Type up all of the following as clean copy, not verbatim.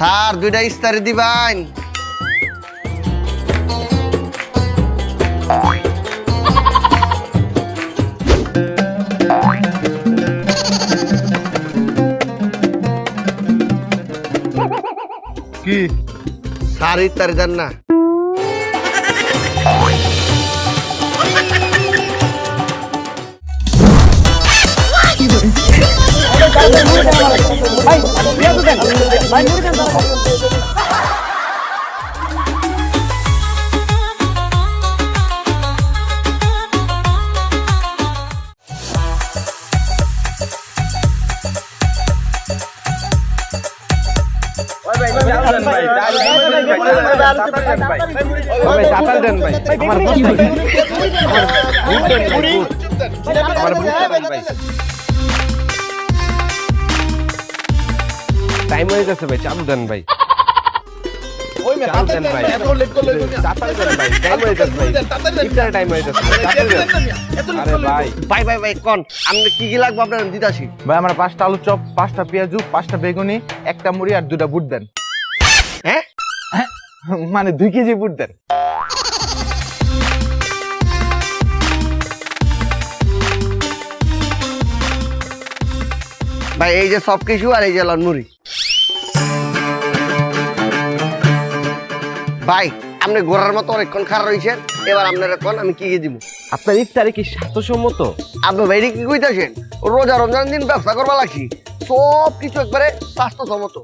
Sir দুইটা ইস্তারি দিবেন। কি স্যার ইস্তারি দেন না? টাইম হয়ে গেছে ভাই, চালু দেন ভাই। চালু দেন ভাই, তাড়াতাড়ি দেন ভাই, টাইম হয়ে গেছে ভাই, ইফতারের টাইম হয়ে গেছে, তাড়াতাড়ি দেন। আরে ভাই, ভাই ভাই ভাই কোন আপনি কি কি লাগবে আপনার দিতাছি। ভাই আমার 5টা আলু চপ, 5টা পেঁয়াজু, 5টা বেগুনি, একটা মুড়ি আর 2টা বুট দেন। হ্যাঁ মানে 2 কেজি বুট দেন। ভাই এই যে সব কিছু আর এই যে লন মুড়ি। ভাই আপনি ঘোড়ার মতো অনেকক্ষণ খারাপ রয়েছেন, এবার আপনারা কোন আমি কি কি দিব। আপনার ইফতারে কি স্বাস্থ্যসম্মত? আপনি ভাই কি কইতাছেন? রোজা রমজান দিন ব্যবসা করবা লাগছি, সব কিছু একবারে স্বাস্থ্যসম্মত।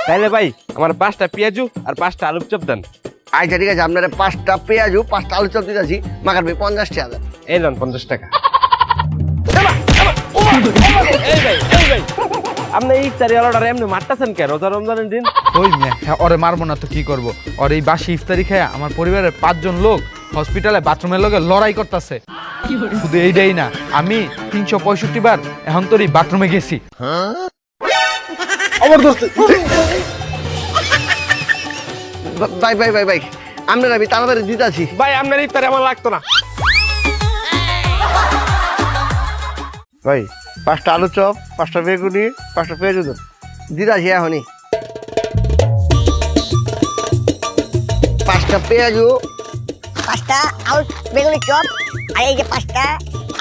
তাইলে ভাই আমার 5টা পেঁয়াজু আর 5টা আলুর চপ দেন। আচ্ছা ঠিক আছে, আপনারা 5টা পেঁয়াজু 5টা আলু চপ দিতেছি, মাগার ভাই 50 টাকা দেন। এই লন 50 টাকা। এই ভাই, এই ভাই, আপনি ইফতারি অর্ডার এমনি মারতেছেন কে রোজা রমজানের দিন? ওই মিয়া, হ্যাঁ, ওরে মারবো না তো কি করব? ওর এই বাসি ইফতারি খেয়ে আমার পরিবারের 5 জন লোক হসপিটালে বাথরুমের লগে লড়াই করতেছে। শুধু এইটাই না, আমি 365 বার এখন তোর এই বাথরুমে গেছি। ভাই ভাই ভাই ভাই আপনারা আমি তাড়াতাড়ি দিতেছি। ভাই আপনার ইফতারি আমার লাগতো না। ভাই 5টা আলু চপ, 5টা বেগুনি, 5টা পেঁয়াজু দেন, দিতাছি এখনই। 5টা পেঁয়াজু, 5টা আলু বেগুনি চপ আর এই যে 5টা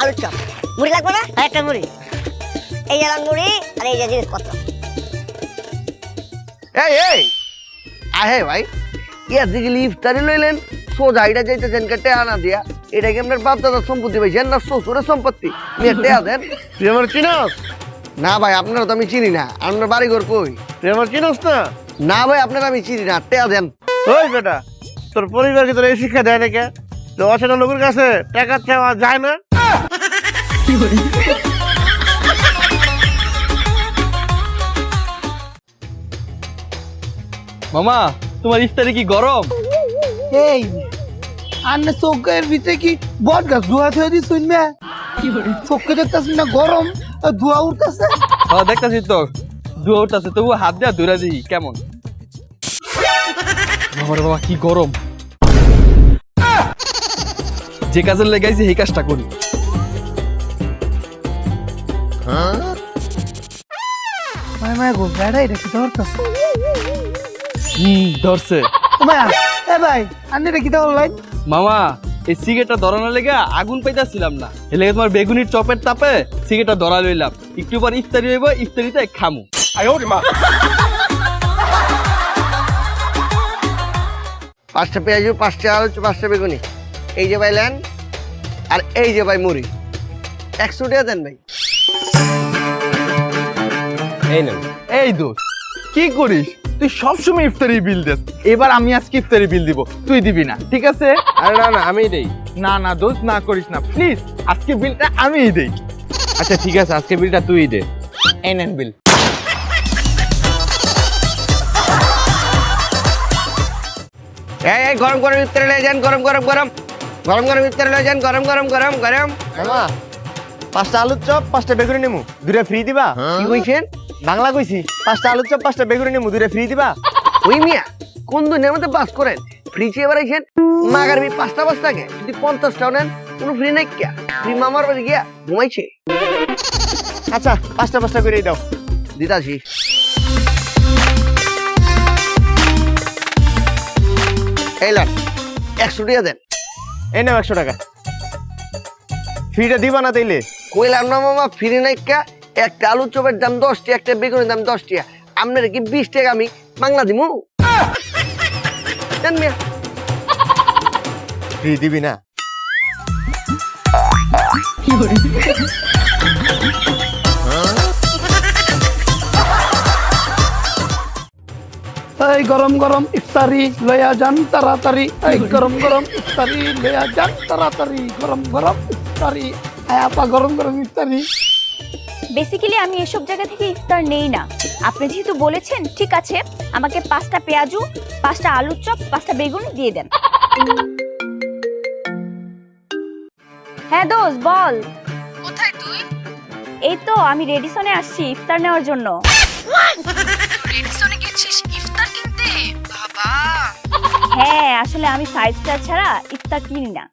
আলু চপ। মুড়ি লাগবে না? আর একটা মুড়ি। এই যে মুড়ি আর এই যে জিনিসপত্র। এই এই আহে ভাই, ইয়া দিকে ইফতারি লইলেন, সোজা এটা যাইতেছেন কেটে আনা দিয়া। এটা কি আপনার বাপ দাদার সম্পত্তি পাইছেন না শ্বশুরের সম্পত্তি? নিয়ে টেয়া দেন। তুই আমার চিনস? না ভাই আপনারা তো আমি চিনি না। আপনার বাড়ি ঘর কই? তুই আমার চিনস না? না ভাই আপনারা আমি চিনি না, টেয়া দেন। ওই বেটা, তোর পরিবারকে তোর এই শিক্ষা দেয় নাকি? তো অচেনা লোকের কাছে টাকা চাওয়া যায় না? মামা তোমার ইফতারি কি গরম? এই আন্নে চোখের ভিতরে কি বট গাছ ধোয়া থয়ে দিস শুনবে? চোখে দেখতেছিস না গরম আর ধোয়া উঠতেছে? হ্যাঁ দেখতেছি তো ধোয়া উঠতেছে, তবু হাত দেওয়া ধরে দিই কেমন। বাবারে বাবা কি গরম! যে কাজের লেগাইছি সেই কাজটা করি। মায় মায় গো বেড়া এটা কি ধরতেছে? ধরছে। মায়া এ ভাই আন্নে এটা কি ধরলেন? মামা এই সিগারেটটা ধরানোর লেগে আগুন পাইতাছিলাম না, এর লেগে তোমার বেগুনির চপের তাপে সিগারেটটা ধরা লইলাম। একটু পর ইফতারি হইব, ইফতারিতে খামু। 5টা পেঁয়াজু, 5টা আলু, 5টা বেগুনি, এই যে ভাই লেন, আর এই যে ভাই মুড়ি। 100 টাকা দেন ভাই। এই নেন। এই দোষ, কি করিস তুই? সবসময় ইফতারি বিল দেস, এবার আমি আজকে ইফতারি বিল দিব, তুই দিবি না, ঠিক আছে? আরে না না, আমিই দেই। না না দোষ, না করিস না প্লিজ, আজকে বিলটা আমিই দেই। আচ্ছা ঠিক আছে, আজকে বিলটা তুই দে। এই নেন বিল। এই এই গরম গরম ইফতারি লয়ে যান, গরম গরম গরম গরম গরম ইফতারি লয়ে যান, গরম গরম গরম গরম। মামা 5টা আলু চপ, 5টা বেগুনি নেমু, 2টা ফ্রি দিবা? কি কইছেন? বাংলা কইছি। 5টা আলু চপ, 5টা বেগুনি নেমু, 2টা ফ্রি দিবা? ওই মিয়া কোন দুনিয়ার মধ্যে বাস করেন? ফ্রি চেয়ে বেড়াইছেন? মাগার 5টা বাস্তাকে যদি 50টাও নেন কোনো ফ্রি নাই কিয়া? ফ্রি মামার বাড়ি গিয়া ঘুমাইছে। আচ্ছা 5টা করেই দাও, দিতাছি। এই লান 100 টাকা দেন। এই নাও 100 টাকা। ফ্রিটা দিবা না তাইলে? কইলাম না মামা ফ্রি নাই কা, একটা আলু চপের দাম 10 টাকা, একটা বেগুনের দাম 10 টাকা, আপনার কি 20 টাকা আমি বাংলা দিমু? দেন মিয়া। ফ্রি দিবি না? এই গরম গরম ইফতারি লয়া যান তাড়াতাড়ি, এই গরম গরম ইফতারি লয়া যান তাড়াতাড়ি, গরম গরম ইফতারি। আপা গরম গরম ইফতারি। বেসিক্যালি আমি এসব জায়গা থেকে ইফতার নেই না। আপনি যেহেতু বলেছেন, ঠিক আছে, আমাকে 5টা পেঁয়াজু, 5টা আলুর চপ, 5টা বেগুন দিয়ে দেন। হ্যাঁ দোস্ত বল। কোথায় তুই? এই তো আমি রেডিসনে আসছি ইফতার নেওয়ার জন্য। রেডিসনে গেছিস ইফতার কিনতে? বাবা। হ্যাঁ আসলে আমি 5 স্টার ছাড়া ইফতার কিনি না।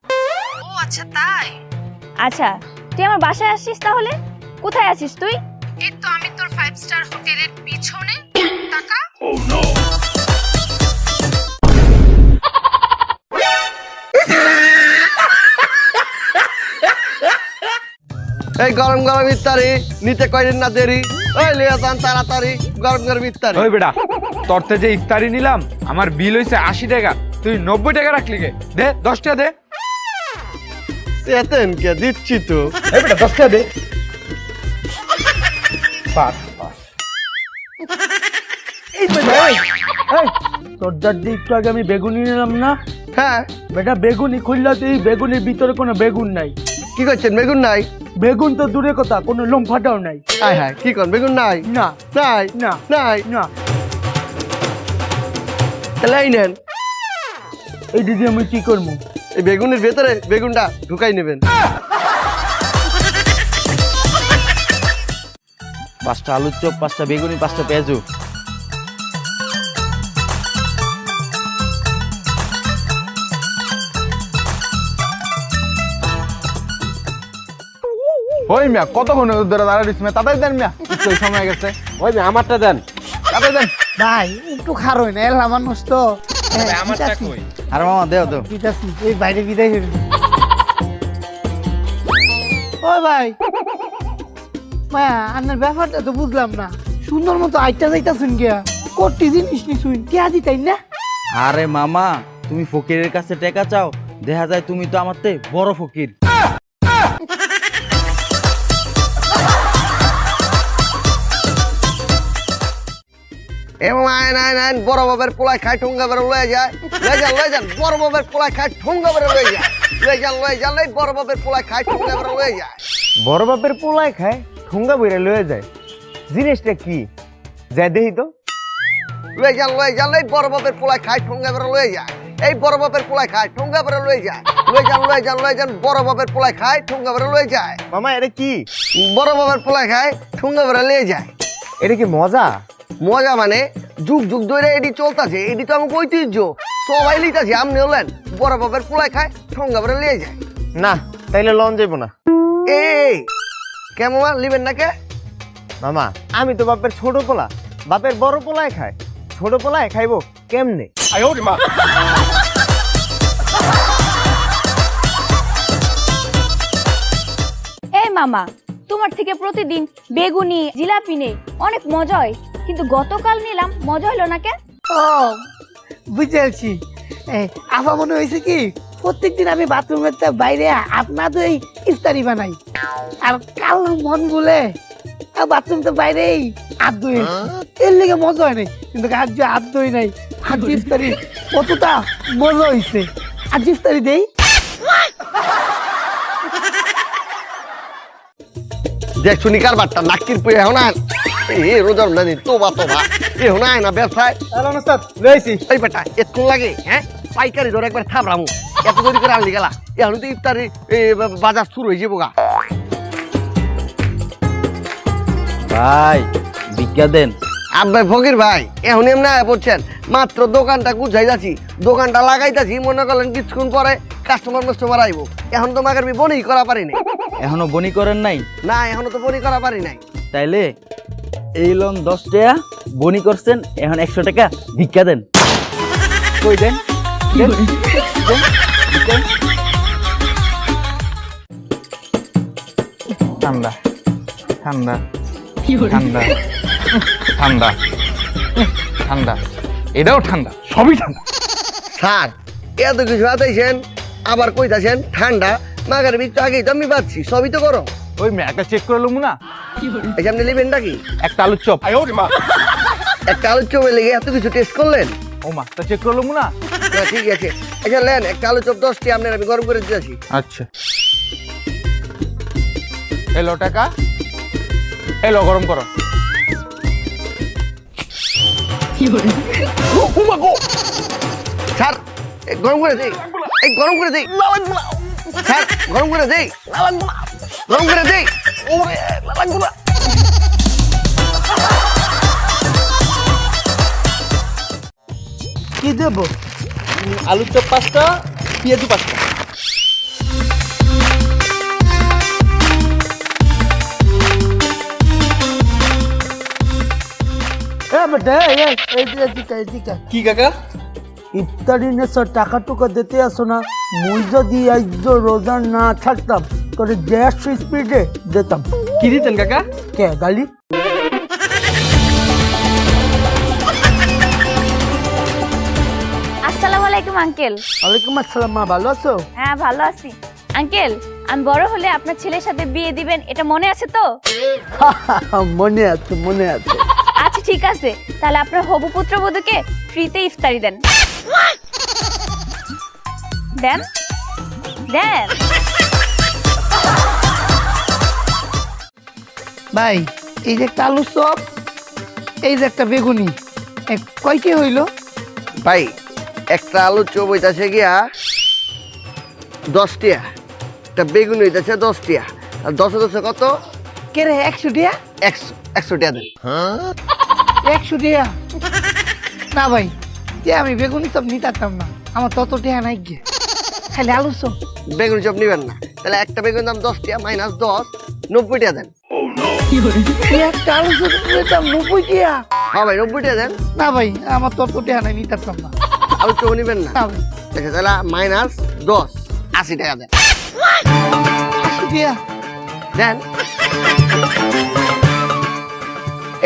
ও আচ্ছা তাই। আচ্ছা তুই আমার বাসায় আসছিস তাহলে? কোথায় আছিস তুই? এই তো আমি তোর 5 স্টার হোটেলের পিছনে। টাকা? ও নো। এই গরম গরম ইফতারি নিতে কয়দিন না দেরি, ওই লিয়া যান তাড়াতাড়ি গরম গরম ইফতারি। ওই বেটা, তোরতে যে ইফতারি নিলাম আমার বিল হইছে 80 টাকা, তুই 90 টাকা রাখলি কে? দে 10 টাকা দে। এতেন কে দিচ্ছি তো। এই বেটা 10 টাকা দে। Pass pass. তোর দাদি একটু আগে আমি বেগুনি নিলাম না, হ্যাঁ বেটা বেগুনি খুললা তুই, বেগুনির ভিতরে কোনো বেগুন নাই। কি করছেন? বেগুন নাই? বেগুন তো দূরে কথা, কোনো লম্ফাটাও নাই। হায় হায় কি কর, বেগুন নাই? না নাই না নাই না। তাহলে এই নেন, এই দিদি আমি কি করবো? এই বেগুনের ভেতরে বেগুনটা ঢুকাই নেবেন। 5টা আলুর চপ, 5টা বেগুনি, 5টা পেঁয়াজু। ওই মিয়া কতক্ষণ ধরে দাঁড়াইছিস মিয়া? তাড়াতাড়ি দেন মিয়া, একটু সময় গেছে। ওই যে আমারটা দেন। তাড়াতাড়ি দেন। ভাই একটু খারোই না, এলাম মানুষ তো। আমারটা কই? আর মামা দেও তো। বিদাসি এই বাইরে বিদায় হয়ে গেছে। ও ভাই মায়া আন্নার ব্যাপারটা তো বুঝলাম না, সুন্দর মতো আইটা যাইতাছুন গিয়া, কোটি জিনিস নিছুন কে দিতাই না? আরে মামা তুমি ফকিরের কাছে টাকা চাও, দেখা যায় তুমি তো আমার তে বড় ফকির। বড় বাবের পোলায় খায় ঠুঙ্গা বেড়ে লয়ে যায়, লয়ে যান বড় বাবের পোলায় খায় ঠুঙ্গা বেড়ে লয়ে যায়, লয়ে যান বড় বাবের পোলায় খায় ঠুঙ্গা বেড়ে লয়ে যায়। বড় বাপের পোলায় খায় ঠুঙ্গা বইরা লয়ে যায়, জিনিসটা কি যাই দেখি তো। লয়ে যান বড় বাবের পোলায় খায় ঠুঙ্গা বেড়ে লয়ে যায়, এই বড় বাবের পোলায় খায় ঠুঙ্গা বেড়ে লয়ে যায়, লয়ে যান বড় বাবের পোলায় খায় ঠুঙ্গা বেড়ে লয়ে যায়। মামা এটা কি? বড় বাবের পোলায় খায় ঠুঙ্গা বেড়ে লয়ে যায়। এটা কি মজা? মজা মানে যুগ যুগ ধরে এটি চলতেছে, এটি তো আমাকে ঐতিহ্য, সবাই লিতাছে। আপনি হলেন বড় বাবের পোলায় খায় ঠুঙ্গা বেড়ে লয়ে যায়। না তাইলে লন যাইব না। এই কেমন লিবেন না কে? মামা আমি তো বাপের ছোট পোলা, বাপের বড় পোলায় খায়, ছোট পোলায় খাইবো কেমনে? এই মামা, তোমার থেকে প্রতিদিন বেগুনি জিলাপি নেই, অনেক মজা হয়, কিন্তু গতকাল নিলাম মজা হলো না কেন? ও বুঝেছি। আপা মনে হয়েছে কি প্রত্যেকদিন আমি বাথরুমের বাইরে আপনার তো এই ইফতারি বানাই, আর কাল মন বলে বাথরুম তো বাইরেই আদ্য এর লেগে মজা হয় নাই, কিন্তু আজ যে আদ্যই নাই, আজ ইফতারি কতটা মজা হয়েছে। আজ ইফতারি দেই। দেখ শুনি কারবারটা নাকির পুয়ে এখন এ রোজার না তোবা এখন আয় না ব্যবসায়। এই বেটা এতক্ষণ লাগে? হ্যাঁ পাইকারি ধরে একবার থামরামু, এত দেরি করে আনলি গেলা, এখন তো ইফতারি বাজার শুরু হয়ে যাবো গা। ভাই ভিক্ষা দেন। আব্বাই ফকির ভাই এখন এমনি পড়ছেন, মাত্র দোকানটা গুছাই যাচ্ছি, দোকানটা লাগাইতাছি, মনে করলেন কিছুক্ষণ পরে কাস্টমার আইবো, এখন তো মাকে বনি করা পারি নাই। এখনো বনি করেন নাই? না এখনো তো বনি করা পারি নাই। তাইলে এই লোন 10 টাকা বনি করছেন, এখন 100 টাকা ভিক্ষা দেন। কই দেন? ঠান্ডা ঠান্ডা ঠান্ডা ঠান্ডা ঠান্ডা, এটাও ঠান্ডা, সবই ঠান্ডা। স্যার এত কিছু আতাইছেন আবার কইতাছেন ঠান্ডা, মাগারে একটু আগেই তো আমি পাচ্ছি, সবই তো গরম। ওই একটা চেক করে লমু না, এই সামনে নেবেনটা কি? একটা আলুর চপ। একটা আলুর চপের লেগে এত কিছু টেস্ট করলেন? ও মা, তা চেক করে লমু না। না ঠিক আছে, আচ্ছা লেন একটা আলু চপ 10টি আপনার আমি গরম করে দিতেছি। আচ্ছা, এলো টাকা, এলো গরম করো। স্যার গরম করে দেই, এই গরম করে দেই স্যার, গরম করে দেই, গরম করে দেই। কি দেবো? আলুর চপ 5টা, পেঁয়াজু 5টা। বেটা এদিকে কি কাকা? ইফতারি নেছো টাকা টুকা দিতে আসো না, মুই যদি আজ রোজা না ছাড়তাম তোর গ্যাস স্পিডে দিতাম। কি দিতেন কাকা? কে গালি? আসসালামু আলাইকুম আঙ্কেল। ওয়ালাইকুম আসসালাম, মা ভালো আছো? হ্যাঁ ভালো আছি আঙ্কেল। আমি বড় হলে আপনার ছেলের সাথে বিয়ে দিবেন, এটা মনে আছে তো? মনে আছে মনে আছে। আচ্ছা ঠিক আছে, তাহলে আপনার হবু পুত্রবধূকে ফ্রিতে ইফতারি দেন। দেন দেন। ভাই এই যে একটা আলু চপ, এই যে একটা বেগুনি, কয়টি হইলো? ভাই একটা আলু চপ হইতাছে গিয়া 10 টিয়া, একটা বেগুন হইতাছে 10 টিয়া, আর 10 10 কত? কে রে 100 টাকা? 100 টিয়া দেন। 100 টাকা না ভাই, যে আমি বেগুনি চপ নিতাম না, আমার তত টাকা নাই গিয়ে, খালি আলু চপ। বেগুন চপ নিবেন না, তাহলে একটা বেগুন দাম 10 টিয়া মাইনাস 10, 90 টিয়া দেন। একটা আলু চপ নিতাম 90 টাকা? হ্যাঁ ভাই 90 টিয়া দেন। না ভাই আমার তত টাকা নাই, নিতাম না। আলু চপ নিবেন না? না ভাই। আচ্ছা তাহলে মাইনাস 10, 80 টাকা দেন। 80 টাকা দেন।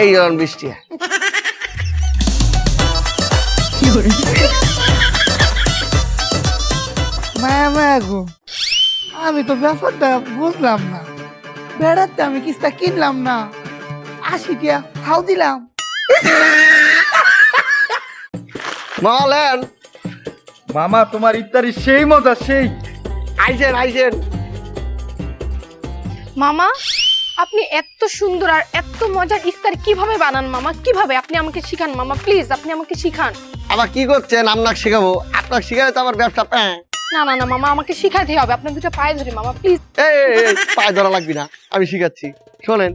এই ধরুন 20 টিয়া। মায়া গো, আমি তো ব্যাপারটা বুঝলাম না, বেড়াতে আমি কিস্তা কিনলাম না, 80 টাকা খাও দিলাম। মালেন মামা তোমার ইফতারি সেই মজা, সেই। আইছেন আইছেন। মামা আপনি এত সুন্দর আর এত মজার ইফতার কিভাবে বানান মামা? কিভাবে? আপনি আমাকে শিখান মামা, প্লিজ আপনি আমাকে শিখান। আবার কি করছেন? আপনাকে শেখাবো? আপনাকে শেখালে তো আমার ব্যবসা না না না মামা, আমাকে শিখাইতে হবে, আপনার দুটো পায়ে ধরে মামা প্লিজ। এই পায়ে ধরা লাগবে না, আমি শিখাচ্ছি। শোনেন,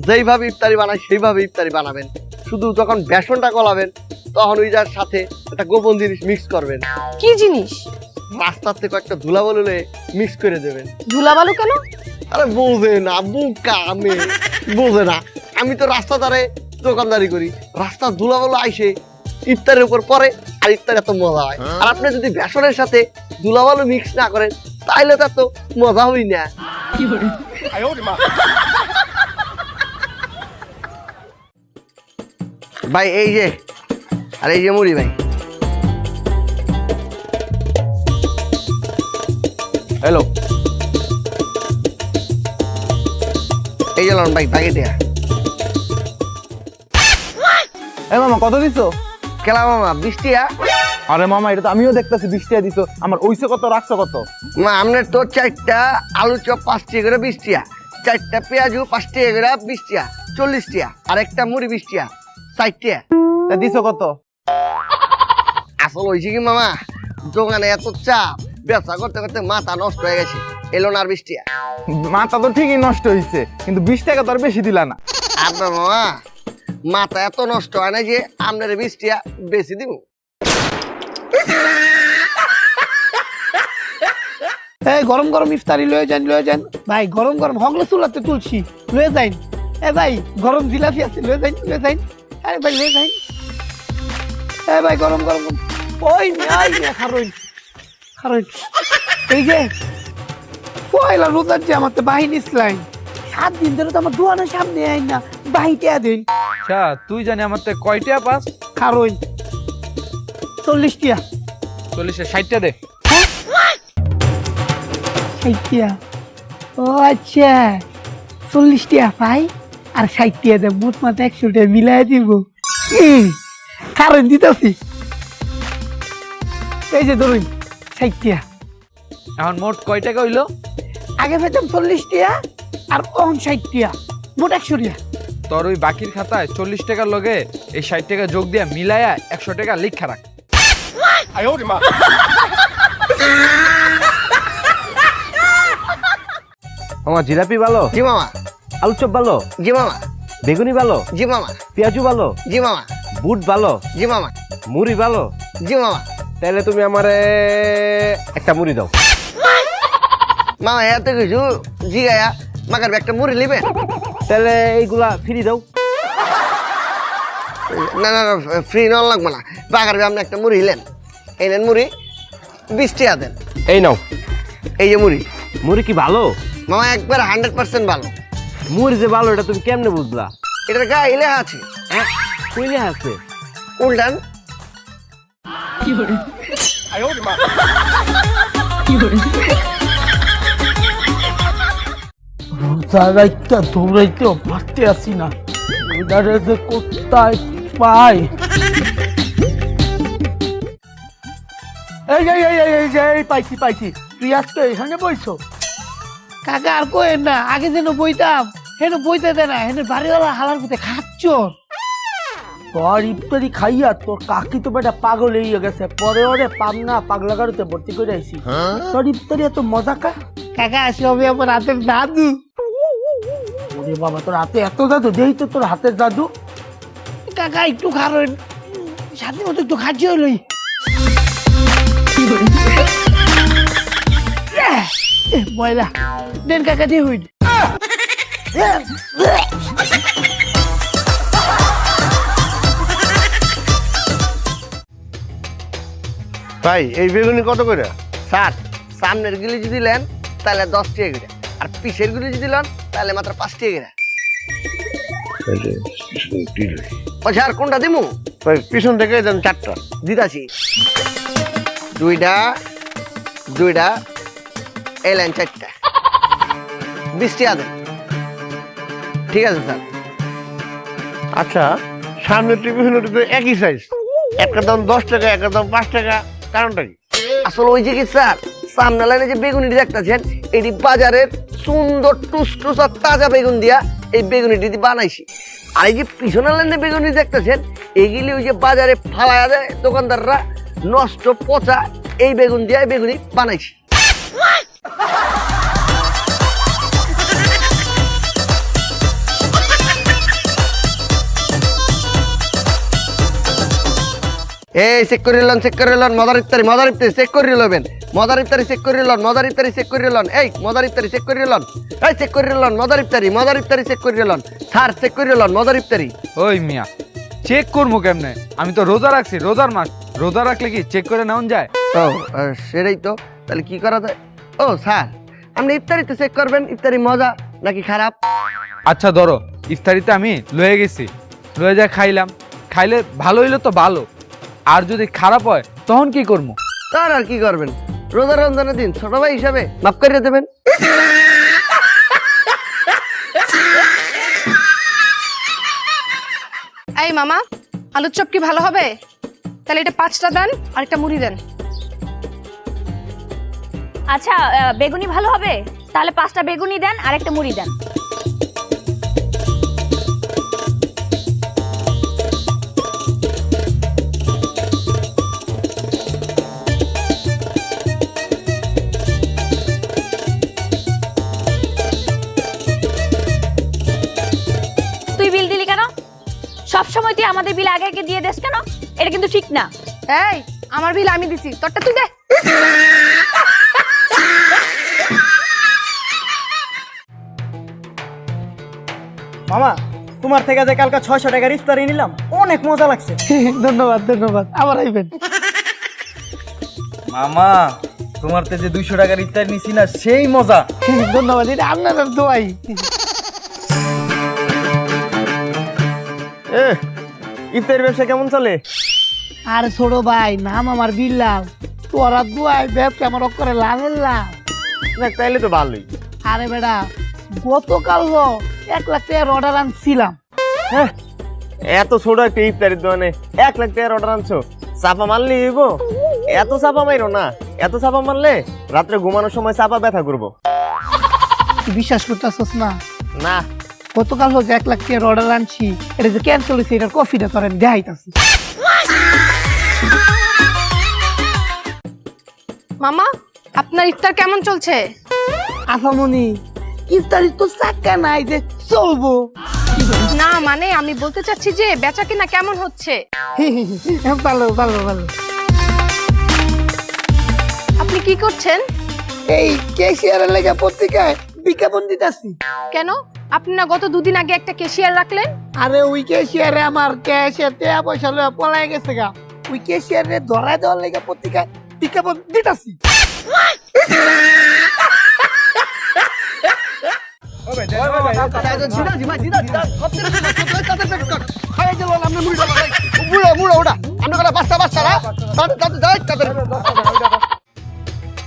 যেইভাবে ইফতারি বানাই সেইভাবে ইফতারি বানাবেন। শুধু যখন বেসনটা গলাবেন তখন ওই যার সাথে একটা গোপন জিনিস মিক্স করবেন। কি জিনিস? রাস্তার থেকে একটা ধুলা বললে মিক্স করে দেবেন। ধুলাবালু কেন? আরে বোঝে না, বুকা আমি বোঝে না। আমি তো রাস্তা ধারে দোকানদারি করি, রাস্তার ধুলা বলো আইসে ইফতারের উপর পরে, আর ইফতার এত মজা হয়। আর আপনি যদি বেসনের সাথে ধুলাবালু মিক্স না করেন তাইলে তো এত মজা হই না। ভাই এই যে, আর এই যে মুড়ি ভাই। হ্যালো, এই যে লন ভাই প্যাকেটে। এ মামা কত দিছো? কেলা মামা 20 টিয়া। আরে মামা এটা তো আমিও দেখতেছি 20 টাকা দিছো, আমার ওইসে কত রাখছো কত? মা আপনার তো 4টা আলু চপ 5 টাকা করে 20 টিয়া, 4টা পেঁয়াজু 5 টাকা করে 20 টিয়া, 40 টিয়া, আর একটা মুড়ি 20 টিয়া, 60 টিয়া। তা দিছো কত? আসল হয়েছে কি মামা, দোকানে এত চাপ, ব্যবসা করতে করতে মাথা নষ্ট হয়ে গেছে, এলো না আর 20 টিয়া। মাথা তো ঠিকই নষ্ট হয়েছে, কিন্তু 20 টাকা তো আর বেশি দিলা না। আপনার মামা মাথা এত নষ্ট হয় না যে আপনার 20 টিয়া বেশি দিব। এই গরম গরম ইফতারি লয়ে যান ভাই, গরম গরম হগলে চুলাতে তুলছি, লয়ে যাইন। এ ভাই গরম জিলাপি আছে, লয়ে যাইন। আরে ভাই লয়ে যাইন। এ ভাই গরম গরম ওই খারোই। কারণ এই যে পয়লা রোজার যে আমার তো বাহিনী ইসলাম 7 দিন ধরে তো আমার দোকানের সামনে আইন না বাহিটা দিন। আচ্ছা তুই জানি আমার তে কয়টা পাস? কারণ 40 টিয়া 40-এ 60টা দে। 60 টিয়া। ও আচ্ছা 40 টিয়া পাই আর 60 টিয়া দেব, মোট মাত্র 100 টাকা মিলাই দিব। কারণ দিতেছি এই যে ধরুন 60 টিয়া। এখন মোট কয় টাকা হইলো? আগে পেতাম 40 টিয়া আর 60 টিয়া, মোট 100 টিয়া। তোর ওই বাকির খাতায় 40 টাকার লগে এই 60 টাকা যোগ দিয়ে মিলায়া 100 টাকা লিখা রাখ। মামা জিলাপি ভালো, জি মামা। আলুর চপ ভালো, জি মামা। বেগুনি ভালো, জি মামা। পেঁয়াজু ভালো, জি মামা। বুট ভালো, জি মামা। মুড়ি ভালো। জি মামা। তাহলে তুমি আমারে একটা মুড়ি দাও। মামা এত কিছু জিগায়া মাকার একটা মুড়ি লিবেন? তাহলে এইগুলা ফ্রি দাও। না না না, ফ্রি নেওয়া লাগবে না। বাগার আপনি একটা মুড়ি হিলেন, এই নেন মুড়ি, 20 টাকা দেন। এই নাও। এই যে মুড়ি। মুড়ি কি ভালো? মামা একবার 100% ভালো। মুড়ি যে ভালো এটা তুমি কেমনে বুঝলা? এটার গায়ে লেখা আছে। হ্যাঁ কইলে আছে। উল্টান। রোজারাইটা দৌড়াইতেও পারতে আসি না, ওইটারে যে কোথায় পাই। এই পাইছি পাইছি, তুই আজকে এখানে বইছো? কাকা আর কইেন না, আগে যেন বইতাম হেন বইতে দে না, হেন বাড়িওয়ালা হালার ভিতরে খাচ্ছ। তোর ইফতারি খাইয়া তোর কাকি তো বেটা পাগল হয়ে গেছে, পরে ওরে পাবনা পাগলা গাড়িতে ভর্তি করে আইছি। তোর ইফতারি এত মজা কা কাকা, সবই আমার হাতের দাদু। ওরে বাবা, তোর হাতে এত জাদু? দেই তো তোর হাতের জাদু। কাকা একটু খাবেন, সাথে মতো একটু খাচ্ছি হইলই। ময়লা দেন কাকা, দিয়ে হইল। ভাই এই বেগুনি কত করে? 60। সামনের গুলি যদি নেন তাহলে 10 টাকা করে, আর পিছের গুলি যদি নেন তাহলে মাত্র 5 টাকা করে। আচ্ছা আর কোনটা দিমু? পিছন থেকে দেন 4টা দিতাছি। দুইটা এই লাইন 4টা, 20 টাকা দেন। ঠিক আছে স্যার। আচ্ছা সামনের পিছনের তো একই সাইজ, একটা দাম 10 টাকা, একটা দাম 5 টাকা, কারণটা কি? আসলে ওই যে কি স্যার, সামনে লাইনে যে বেগুনিটি দেখতেছেন এটি বাজারের সুন্দর টুসটুস আর তাজা বেগুন দিয়া এই বেগুনিটি বানাইছি। আর এই যে পিছনের লাইনে বেগুনি দেখতেছেন এগুলি ওই যে বাজারে ফালায়া দেয় দোকানদাররা, নষ্ট পচা এই বেগুন দিয়া বেগুনি বানাইছি। এই চেক করে লন মজার ইফতারি চেক করে লবেন, মজার ইফতারি চেক করে লন, মজার ইফতারি চেক করে লন, এই মজার ইফতারি চেক করে লন, এই চেক করে লন মজার ইফতারি চেক করে লন, স্যার চেক করে লন মজার ইফতারি। ওই মিয়া চেক করবো কেমনে? আমি তো রোজা রাখছি, রোজার মাস, রোজা রাখলে কি চেক করে নেওয়া যায়? ও সেটাই তো, তাহলে কি করা যায়? ও স্যার আপনি ইফতারিতে চেক করবেন ইফতারি মজা নাকি খারাপ। আচ্ছা ধরো ইফতারিতে আমি লয়ে গেছি, লয়ে যা খাইলাম, খাইলে ভালো হইলো তো ভালো, আর যদি খারাপ হয় তখন কি করবো? তার আর কি করবেন, রোজা রমজানের দিন ছোট ভাই হিসাবে মাফ করে দেবেন। এই মামা, আলুর চপ কি ভালো হবে? তাহলে এটা 5টা দেন আর একটা মুড়ি দেন। আচ্ছা বেগুনি ভালো হবে? তাহলে 5টা বেগুনি দেন আর একটা মুড়ি দেন। তুই বিল দিলি কেন? সবসময় তুই আমাদের বিল আগে আগে দিয়ে দেস কেন? এটা কিন্তু ঠিক না। এই আমার বিল আমি দিছি, তোরটা তুই দে। মামা তোমার থেকে যে কালকে 600 টাকার ইফতারি নিলাম, অনেক মজা লাগছে। ধন্যবাদ ধন্যবাদ, আবার আইবেন। মামা তোমার তে যে 200 টাকার ইফতার নিছি না সেই মজা। ধন্যবাদ, এটা আপনার দোয়াই। ইফতারের ব্যবসা কেমন চলে? আর ছোট ভাই, নাম আমার বিল্লাল, তোরা দোয়াই ব্যবসা আমার করে লাভের লাভ। না তাইলে তো ভালোই। আরে বেটা, গতকাল 1 লাখ টাকার অর্ডার আনছিলাম। হ্যাঁ, এত ছোট একটা ইফতারের দোকানে 1 লাখ টাকার অর্ডার আনছো? চাপা মারলে হইব? এত চাপা মাইরো না, এত চাপা মারলে রাত্রে ঘুমানোর সময় চাপা ব্যথা করবো। তুই বিশ্বাস করতেছস না? না গতকাল 1 লাখ টাকার অর্ডার আনছি, এটা যে ক্যান্সেল হয়েছে, এটার কফিটা করেন দেখাইতাছি। মামা, আপনার ইফতার কেমন চলছে? আফামনি, ইফতারি তো চাক্কা নাই যে চলবো। না মানে আমি বলতে চাচ্ছি যে বেচা কিনা কেমন হচ্ছে? ভালো ভালো ভালো। আপনি কি করছেন? এই কেশিয়ারের লেগে পত্রিকায় বিজ্ঞাপন দিতেছি। কেন? আপনি না গত 2 দিন আগে একটা ক্যাশিয়ার রাখলেন? আরে ওই কেশিয়ারে আমার ক্যাশে টাকা পয়সা লয়ে পলাই গেছে গা, ওই কেশিয়ারে ধরায় দেওয়ার লেগে পত্রিকায় বিজ্ঞাপন দিতেছি।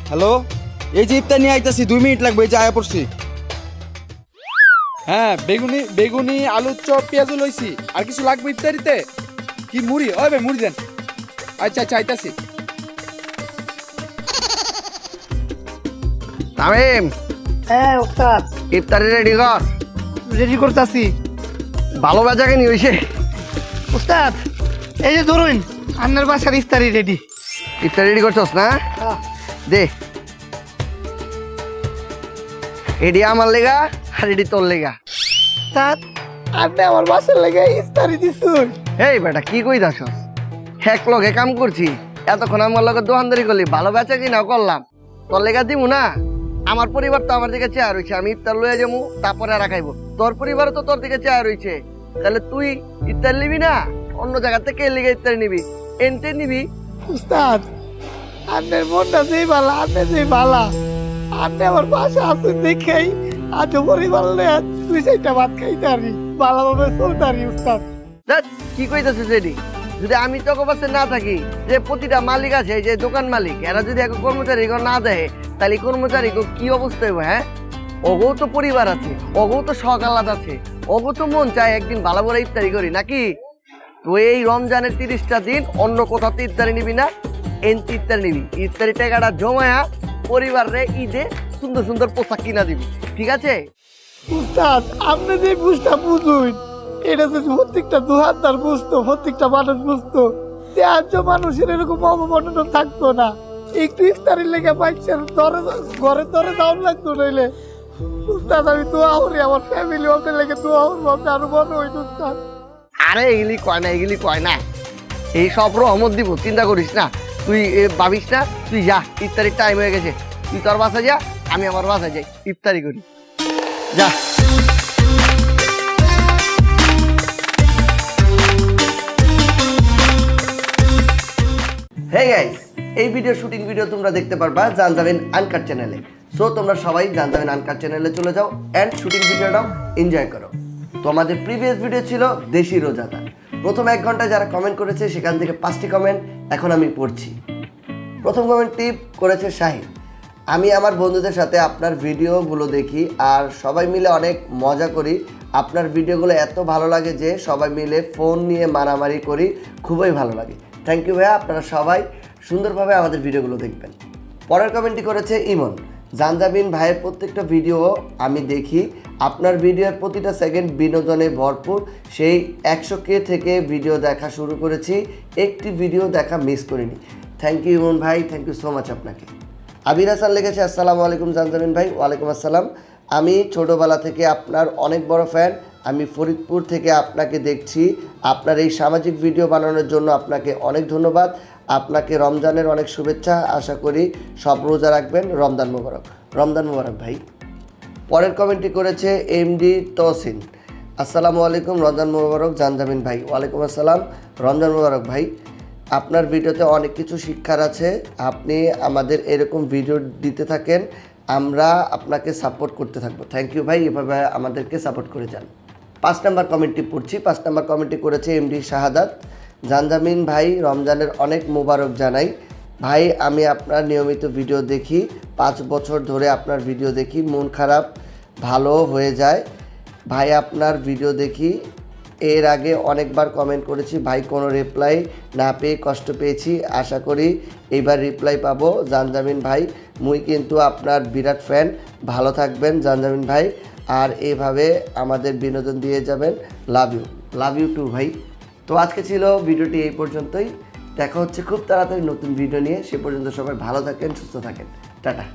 হ্যালো, এই যে ইফতার নিয়ে আইতাছি, 2 মিনিট লাগবে, এই যে আয়া পড়ছি। হ্যাঁ, বেগুনি বেগুনি আলুর চপ পেঁয়াজ লইছি। আর কিছু লাগবে ইফতারিতে? কি মুড়ি? ওই ভাই মুড়ি দেন। আচ্ছা আচ্ছা আইতাছি। তামিম, হ্যাঁ ওস্তাদ, ইফতারি রেডি কর। রেডি করতেছি। ভালো বেচা কিনি হইছে? ওস্তাদ, এই যে ধরুন আপনার বাসার ইফতারি রেডি। ইফতারি রেডি করছস না? দে, এডি আমার লেগা আর এডি তোর লেগা। ওস্তাদ, আপনি আমার বাসার লেগে ইফতারি দিছুন। এই বেটা কি কই দাসস? এক লগে কাম করছি, এতক্ষণ আমার লগে দোকানদারি করলি, ভালো বেচা কিনা করলাম, তোর লেগা দিমু না? আমার পরিবার তো আমার দিকে চেয়ার রয়েছে, আমি ইফতার লয়ে যাবো, তারপরে আর খাইবো। তোর পরিবারও তো তোর দিকে চেয়ার রয়েছে, তাহলে তুই ইফতার নিবি না অন্য জায়গা থেকে লিগে ইফতার নিবি? এনতে নিবি? উস্তাদ, আপনার মনটা যেই ভালো, আপনি যেই ভালো, আপনি আমার পাশে আসুন দেখেই আজ পরিবার নিয়ে 2-4টা ভাত খাইতারি, ভালোভাবে চলতারি। উস্তাদ, দেখ কি কইতেছিস এডি? যদি আমি তোকে পাশে না থাকি, যে প্রতিটা মালিক আছে, যে দোকান মালিক, এরা যদি এক কর্মচারী না দেয়, তাহলে কর্মচারী কি অবস্থা হইব? হ্যাঁ, ওগো তো পরিবার আছে, ওগো তো শখ আহ্লাদ আছে, ওগো তো মন চায় একদিন ভালো করে ইফতারি করি নাকি? তো এই রমজানের 30টা দিন অন্য কোথাও ইফতারি নিবি না, এনতি ইফতারি নিবি। ইফতারি টাকাটা জমায়া পরিবারে ঈদে সুন্দর সুন্দর পোশাক কিনা দিবি, ঠিক আছে? উস্তাদ, আপনি যে বুঝটা বুঝুন, এটা যদি প্রত্যেকটা দোকানদার বুঝতো, প্রত্যেকটা মানুষ বুঝতো, আজ মানুষের এরকম অবমাননা থাকতো না। একটু ইফতারির লেগে পাইছেন ঘরে ধরে দাম লাগতো নইলে। উস্তাদ, আমি দোয়া করি আমার ফ্যামিলি ওদের লেগে দোয়া করবো, আপনি আরো মনে হইত। উস্তাদ, আরে এগুলি কয় না, এগুলি কয় না, এই সব রহমত দিব, চিন্তা করিস না, তুই ভাবিস না। তুই যা, ইফতারির টাইম হয়ে গেছে, তুই তোর বাসায় যা, আমি আমার বাসায় যাই, ইফতারি করি, যা। হে গাইস, এই ভিডিও শুটিং ভিডিও তোমরা দেখতে পারবা জানজাবিন আনকাট চ্যানেলে। সো তোমরা সবাই জানজাবিন আনকাট চ্যানেলে চলে যাও এন্ড শুটিং ভিডিওটাও এনজয় করো। তো আমাদের প্রিভিয়াস ভিডিও ছিল দেশি রোজাদার। প্রথম 1 ঘন্টায় যারা কমেন্ট করেছে সেখান থেকে 5টি কমেন্ট এখন আমি পড়ছি। প্রথম কমেন্টটি করেছে শাহিন। আমি আমার বন্ধুদের সাথে আপনার ভিডিওগুলো দেখি আর সবাই মিলে অনেক মজা করি। আপনার ভিডিওগুলো এত ভালো লাগে যে সবাই মিলে ফোন নিয়ে মারামারি করি, খুবই ভালো লাগে। থ্যাংক ইউ ভাইয়া, আপনারা সবাই সুন্দরভাবে আমাদের ভিডিওগুলো দেখবেন। পরের কমেন্টটি করেছে ইমন। জানজাবিন ভাইয়ের প্রত্যেকটা ভিডিও আমি দেখি, আপনার ভিডিওর প্রতিটা সেকেন্ড বিনোদনে ভরপুর। সেই 100K থেকে ভিডিও দেখা শুরু করেছি, একটি ভিডিও দেখা মিস করিনি। থ্যাংক ইউ ইমন ভাই, থ্যাংক ইউ সো মাচ আপনাকে। আবির হাসান লিখেছে, আসসালামু আলাইকুম জানজাবিন ভাই। ওয়ালাইকুম আসসালাম। আমি ছোটোবেলা থেকে আপনার অনেক বড় ফ্যান। আমি ফরিদপুর থেকে আপনাকে দেখছি। আপনার এই সামাজিক ভিডিও বানানোর জন্য আপনাকে অনেক ধন্যবাদ। আপনাকে রমজানের অনেক শুভেচ্ছা। আশা করি সব রোজা রাখবেন। রমজান মোবারক। রমজান মোবারক ভাই। পরের কমেন্টটি করেছে এমডি তহসিন। আসসালামু আলাইকুম, রমজান মোবারক জানজাবিন ভাই। ওয়ালাইকুম আসসালাম, রমজান মোবারক ভাই। আপনার ভিডিওতে অনেক কিছু শিক্ষার আছে, আপনি আমাদের এরকম ভিডিও দিতে থাকেন, আমরা আপনাকে সাপোর্ট করতে থাকবো। থ্যাংক ইউ ভাই, এভাবে আমাদেরকে সাপোর্ট করে যান। 5 নম্বর কমেন্টটি পড়ছি। 5 নম্বর কমেন্টটি করেছে এমডি শাহাদাত। জানজামিন ভাই, রমজানের অনেক মোবারক জানাই। ভাই আমি আপনার নিয়মিত ভিডিও দেখি, 5 বছর ধরে আপনার ভিডিও দেখি, মন খারাপ ভালো হয়ে যায়। ভাই আপনার ভিডিও দেখি, এর আগে অনেকবার কমেন্ট করেছি ভাই, কোনো রিপ্লাই না পেয়ে কষ্ট পেয়েছি, আশা করি এইবার রিপ্লাই পাবো। জানজামিন ভাই, মুই কিন্তু আপনার বিরাট ফ্যান, ভালো থাকবেন জানজামিন ভাই, আর এইভাবে আমাদের বিনোদন দিয়ে যাবেন। লাভ ইউ টু ভাই। তো আজকে ছিল ভিডিওটি এই পর্যন্তই, দেখা হচ্ছে খুব তাড়াতাড়ি নতুন ভিডিও নিয়ে। সে পর্যন্ত সবাই ভালো থাকেন, সুস্থ থাকেন, টাটা।